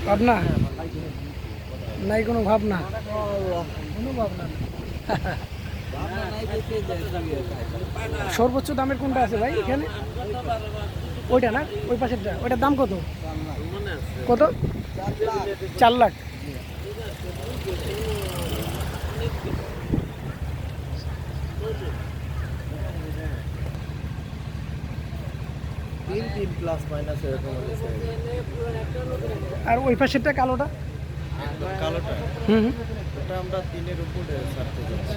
ভাবনা নাই, কোনো ভাবনা, কোনো ভাবনা না। সর্বোচ্চ দামের কোনটা আছে ভাই এখানে? ওইটা না, ওই পাশেরটা, ওইটার দাম কত? কত? 4 লাখ। তিন প্লাস মাইনাস এরকম হয়েছে। আর ওই পাশেরটা কালোটা? কালোটা হুম হুম। ওটা আমরা 3-এর উপরে ছাড়তে যাচ্ছি।